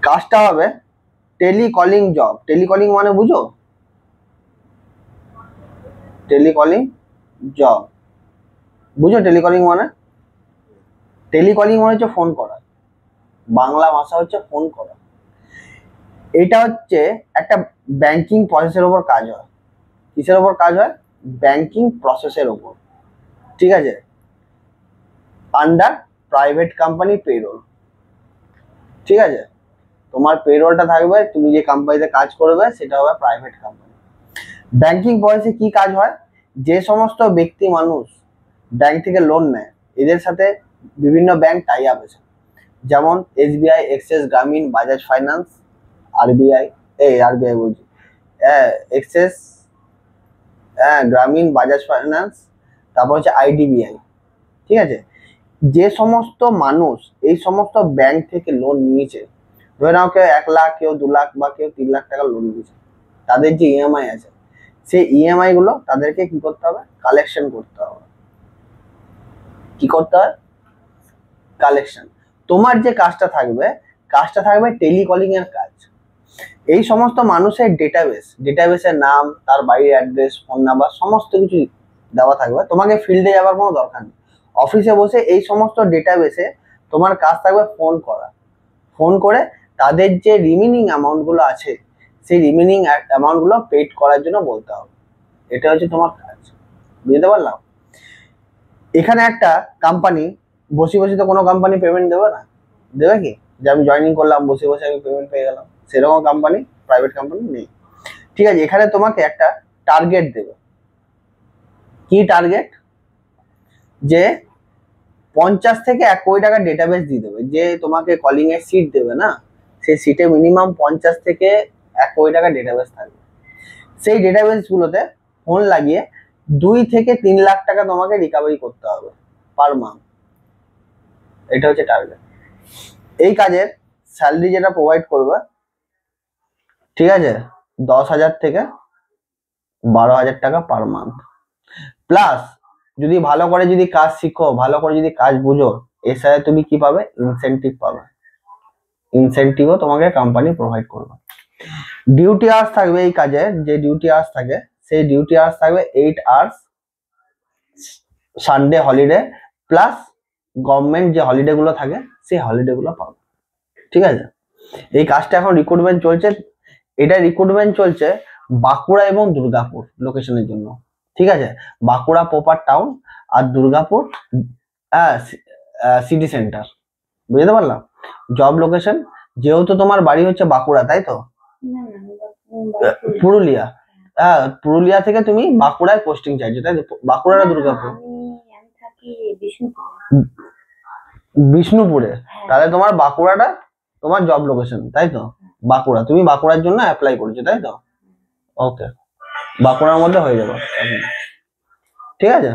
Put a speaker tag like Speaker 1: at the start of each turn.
Speaker 1: কাজটা হবে telecalling job. Telecalling মানে বুঝো? টেলিকলিং জব বুঝো? টেলিকলিং মানে হচ্ছে ফোন করা, বাংলা ভাষা হচ্ছে ফোন করা। এটা হচ্ছে একটা ব্যাংকিং প্রসেসের উপর কাজ হয়। কিসের উপর কাজ হয়? ব্যাংকিং প্রসেসের উপর, ঠিক আছে? আন্ডার প্রাইভেট কোম্পানি পেরোল, ঠিক আছে? তোমার পেরোলটা থাকবে, তুমি যে কোম্পানিতে কাজ করবে সেটা হবে প্রাইভেট কোম্পানি। ব্যাংকিং প্রসেসে কি কাজ হয়? যে সমস্ত ব্যক্তি মানুষ ব্যাংক থেকে লোন নেয়, এদের সাথে বিভিন্ন ব্যাংক টাই আপ আছে, যেমন এসবিআই, এক্সিস, গ্রামীণ, বাজাজ ফাইন্যান্স, আরবিআই বলছি, এক্সিস, গ্রামীণ, বাজাজ ফাইন্যান্স, তারপর হচ্ছে আইডিবিআই, ঠিক আছে? যে সমস্ত মানুষ এই সমস্ত ব্যাংক থেকে লোন নিয়েছে, ধরে নাও কেউ 1 লাখ, কেউ 2 লাখ বা কেউ 3 লাখ টাকা লোন নিয়েছে, তাদের যে ইএমআই আছে, সেই ইএমআই গুলো তাদেরকে কি করতে হবে? কালেকশন করতে হবে। কি করতে হয়? কালেকশন। তোমার যে কাজটা থাকবে টেলিকলিং এর কাজ। এই সমস্ত মানুষের ডেটাবেসের নাম, তার বাড়ির অ্যাড্রেস, ফোন নাম্বার, সমস্ত কিছু দেওয়া থাকবে। তোমাকে ফিল্ডে যাওয়ার কোনো দরকার নেই। অফিসে বসে এই সমস্ত ডেটাবেসে তোমার কাজ থাকবে ফোন করা। ফোন করে তাদের যে রিমেনিং অ্যামাউন্ট গুলো আছে, সেই রিমেনিং অ্যামাউন্ট গুলো পেড করার জন্য বলতে হবে। এটা হচ্ছে তোমার কাজ। বুঝতে পারলাম? এখানে একটা কোম্পানি বসে তো কোনো কোম্পানি পেমেন্ট দেবে না, দেবে কি? যে আমি জয়েনিং করলাম, বসে আমি পেমেন্ট পেয়ে গেলাম, সেরকম কোম্পানি, প্রাইভেট কোম্পানি নেই, ঠিক আছে? এখানে তোমাকে একটা টার্গেট দেবে। কি টার্গেট? যে 50 থেকে 1 কোটি টাকার ডেটাবেস দিয়ে দেবে। যে তোমাকে কলিং এর সিট দেবে না, সেই সিটে মিনিমাম 50 থেকে 1 কোটি টাকার ডেটাবেস থাকবে। সেই ডেটাবেস গুলোতে ফোন লাগিয়ে 2 থেকে 3 লাখ টাকা তোমাকে রিকভারি করতে হবে পার মান্থ। এটা হচ্ছে টার্গেট। এই কাজের স্যালারি যেটা প্রোভাইড করবে, ঠিক আছে, 10,000 থেকে 12,000 টাকা পার মান্থ। প্লাস যদি ভালো করে যদি কাজ শিখো, ভালো করে যদি কাজ বুঝো, এর সাথে তুমি কি পাবে? ইনসেনটিভ পাবে। ইনসেনটিভও তোমাকে কোম্পানি প্রোভাইড করবে। ডিউটি আওয়ার্স থাকবে এই কাজে, যে ডিউটি আওয়ার্স থাকে, সেই ডিউটি আওয়ার্স থাকবে 8 hours, Sunday holiday, plus government যে হলিডে গুলো থাকে সেই হলিডে গুলো পাবে, ঠিক আছে? এই কাজটা এখন রিক্রুটমেন্ট চলছে। এটা রিক্রুটমেন্ট চলছে বাঁকুড়া এবং দুর্গাপুর লোকেশনের জন্য, ঠিক আছে? বাঁকুড়া প্রপার টাউন আর দুর্গাপুর সিটি সেন্টার। বুঝতে পারলাম? জব লোকেশন, যেহেতু তোমার বাড়ি হচ্ছে বাঁকুড়া, তাই তো? পুরুলিয়া, পুরুলিয়া থেকে তুমি বাঁকুড়ায় পোস্টিং চাইছো, তাই তো? বাঁকুড়া না দুর্গাপুর? বিষ্ণুপুরে। তাহলে তোমার বাঁকুড়াটা তোমার জব লোকেশন, তাই তো? বাঁকুড়া, তুমি বাঁকুড়ার জন্য অ্যাপ্লাই করেছো, তাই তো? ওকে, বাঁকুড়ার মধ্যে হয়ে যাবে, ঠিক আছে?